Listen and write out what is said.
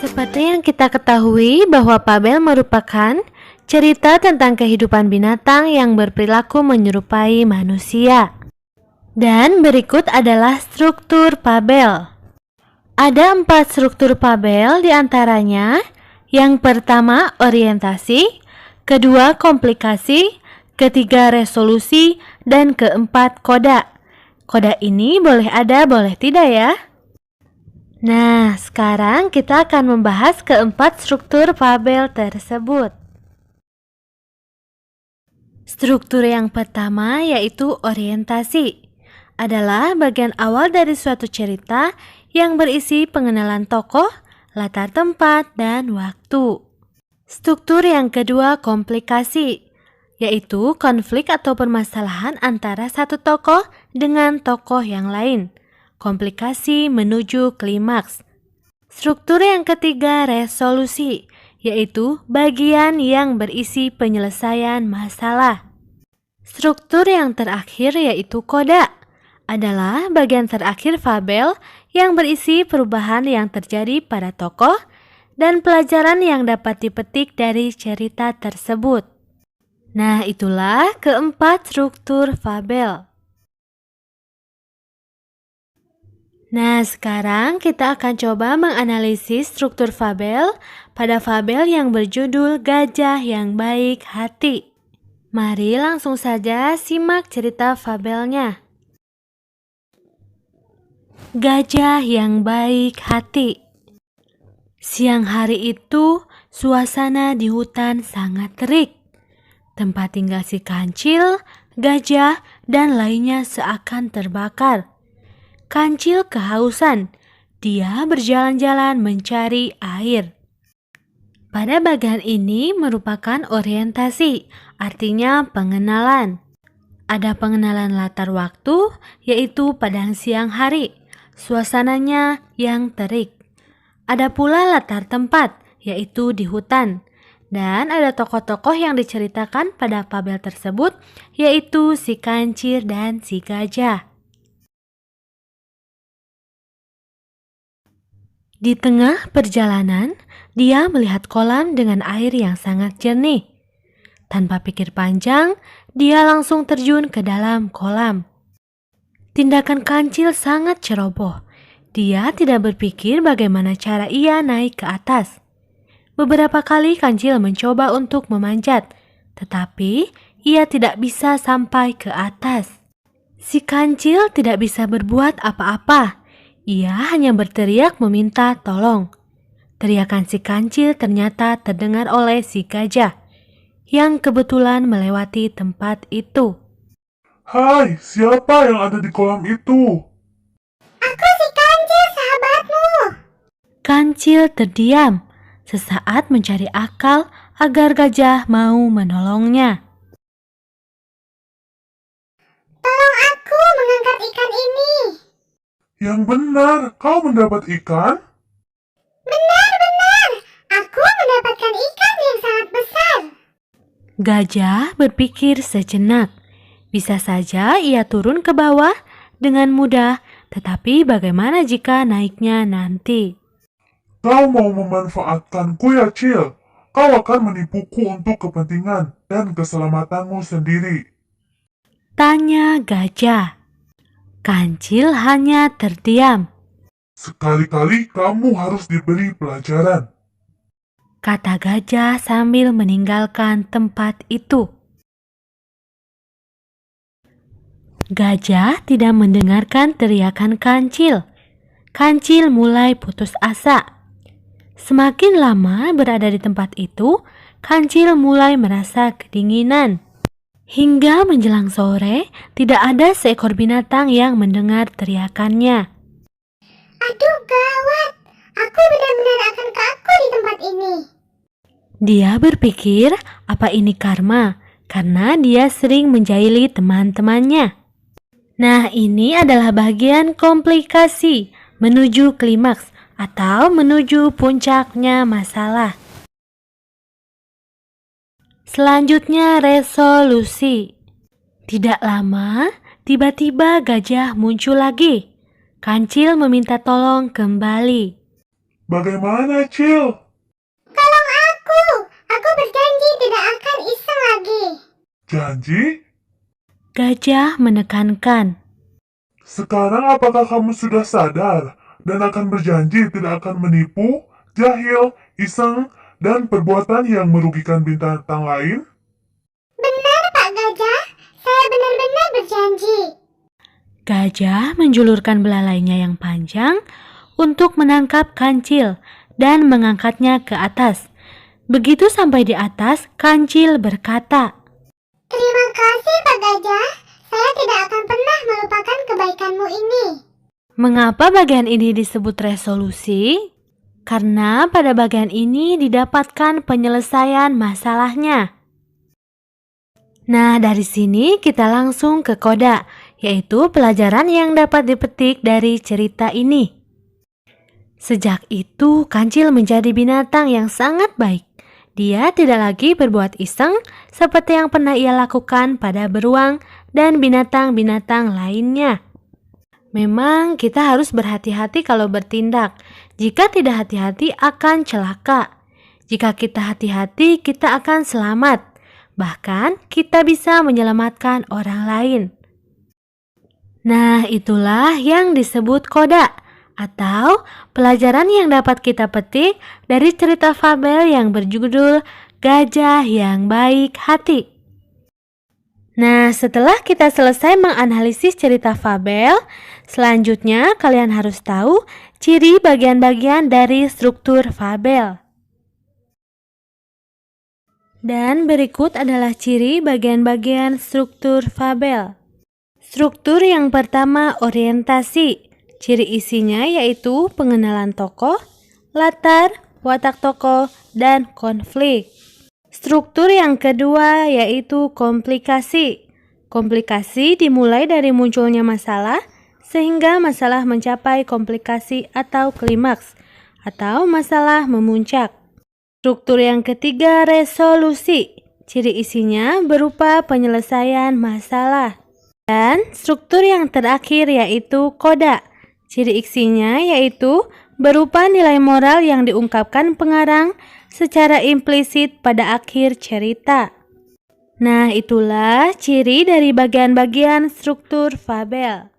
Seperti yang kita ketahui bahwa fabel merupakan cerita tentang kehidupan binatang yang berperilaku menyerupai manusia. Dan berikut adalah struktur fabel. Ada 4 struktur fabel diantaranya. Yang pertama orientasi, kedua komplikasi, ketiga resolusi, dan keempat koda. Koda ini boleh ada boleh tidak ya. Nah, sekarang kita akan membahas keempat struktur fabel tersebut. Struktur yang pertama yaitu orientasi. Adalah bagian awal dari suatu cerita yang berisi pengenalan tokoh, latar tempat, dan waktu. Struktur yang kedua komplikasi, yaitu konflik atau permasalahan antara satu tokoh dengan tokoh yang lain. Komplikasi menuju klimaks. Struktur yang ketiga resolusi, yaitu bagian yang berisi penyelesaian masalah. Struktur yang terakhir yaitu koda, adalah bagian terakhir fabel yang berisi perubahan yang terjadi pada tokoh dan pelajaran yang dapat dipetik dari cerita tersebut. Nah, itulah keempat struktur fabel. Nah, sekarang kita akan coba menganalisis struktur fabel pada fabel yang berjudul Gajah yang Baik Hati. Mari langsung saja simak cerita fabelnya. Gajah yang Baik Hati. Siang hari itu, suasana di hutan sangat terik. Tempat tinggal si kancil, gajah, dan lainnya seakan terbakar. Kancil kehausan. Dia berjalan-jalan mencari air. Pada bagian ini merupakan orientasi, artinya pengenalan. Ada pengenalan latar waktu, yaitu pada siang hari. Suasananya yang terik. Ada pula latar tempat, yaitu di hutan. Dan ada tokoh-tokoh yang diceritakan pada fabel tersebut, yaitu si kancil dan si gajah. Di tengah perjalanan, dia melihat kolam dengan air yang sangat jernih. Tanpa pikir panjang, dia langsung terjun ke dalam kolam. Tindakan kancil sangat ceroboh. Dia tidak berpikir bagaimana cara ia naik ke atas. Beberapa kali kancil mencoba untuk memanjat, tetapi ia tidak bisa sampai ke atas. Si kancil tidak bisa berbuat apa-apa. Ia hanya berteriak meminta tolong. Teriakan si kancil ternyata terdengar oleh si gajah yang kebetulan melewati tempat itu. Hai, siapa yang ada di kolam itu? Aku si kancil, sahabatmu. Kancil terdiam, sesaat mencari akal agar gajah mau menolongnya. Tolong aku mengangkat ikan ini. Yang benar, kau mendapat ikan? Benar. Aku mendapatkan ikan yang sangat besar. Gajah berpikir sejenak. Bisa saja ia turun ke bawah dengan mudah, tetapi bagaimana jika naiknya nanti? Kau mau memanfaatkanku ya, Cil? Kau akan menipuku untuk kepentingan dan keselamatanmu sendiri. Tanya gajah. Kancil hanya terdiam. Sekali-kali kamu harus diberi pelajaran. Kata gajah sambil meninggalkan tempat itu. Gajah tidak mendengarkan teriakan kancil. Kancil mulai putus asa. Semakin lama berada di tempat itu, kancil mulai merasa kedinginan. Hingga menjelang sore, tidak ada seekor binatang yang mendengar teriakannya. Aduh gawat, aku benar-benar akan kaku di tempat ini. Dia berpikir apa ini karma, karena dia sering menjahili teman-temannya. Nah, ini adalah bagian komplikasi menuju klimaks atau menuju puncaknya masalah. Selanjutnya resolusi. Tidak lama, tiba-tiba gajah muncul lagi. Kancil meminta tolong kembali. Bagaimana, Cil? Tolong aku berjanji tidak akan iseng lagi. Janji? Gajah menekankan. Sekarang apakah kamu sudah sadar dan akan berjanji tidak akan menipu, jahil, iseng, dan perbuatan yang merugikan binatang lain? Benar, Pak Gajah. Saya benar-benar berjanji. Gajah menjulurkan belalainya yang panjang untuk menangkap kancil dan mengangkatnya ke atas. Begitu sampai di atas, kancil berkata, Terima kasih, Pak Gajah. Saya tidak akan pernah melupakan kebaikanmu ini. mengapa bagian ini disebut resolusi? Karena pada bagian ini didapatkan penyelesaian masalahnya. Nah, dari sini kita langsung ke koda, yaitu pelajaran yang dapat dipetik dari cerita ini. Sejak itu, kancil menjadi binatang yang sangat baik. Dia tidak lagi berbuat iseng seperti yang pernah ia lakukan pada beruang dan binatang-binatang lainnya. Memang kita harus berhati-hati kalau bertindak. Jika tidak hati-hati akan celaka. Jika kita hati-hati, kita akan selamat. Bahkan kita bisa menyelamatkan orang lain. Nah, itulah yang disebut koda, atau pelajaran yang dapat kita petik dari cerita fabel yang berjudul Gajah yang Baik Hati. Nah, setelah kita selesai menganalisis cerita fabel, selanjutnya kalian harus tahu ciri bagian-bagian dari struktur fabel. Dan berikut adalah ciri bagian-bagian struktur fabel. Struktur yang pertama, orientasi. Ciri isinya yaitu pengenalan tokoh, latar, watak tokoh, dan konflik. Struktur yang kedua yaitu komplikasi. Komplikasi dimulai dari munculnya masalah sehingga masalah mencapai komplikasi atau klimaks atau masalah memuncak. Struktur yang ketiga, resolusi. Ciri isinya berupa penyelesaian masalah. Dan struktur yang terakhir yaitu koda. Ciri isinya yaitu berupa nilai moral yang diungkapkan pengarang secara implisit pada akhir cerita. Nah, itulah ciri dari bagian-bagian struktur fabel.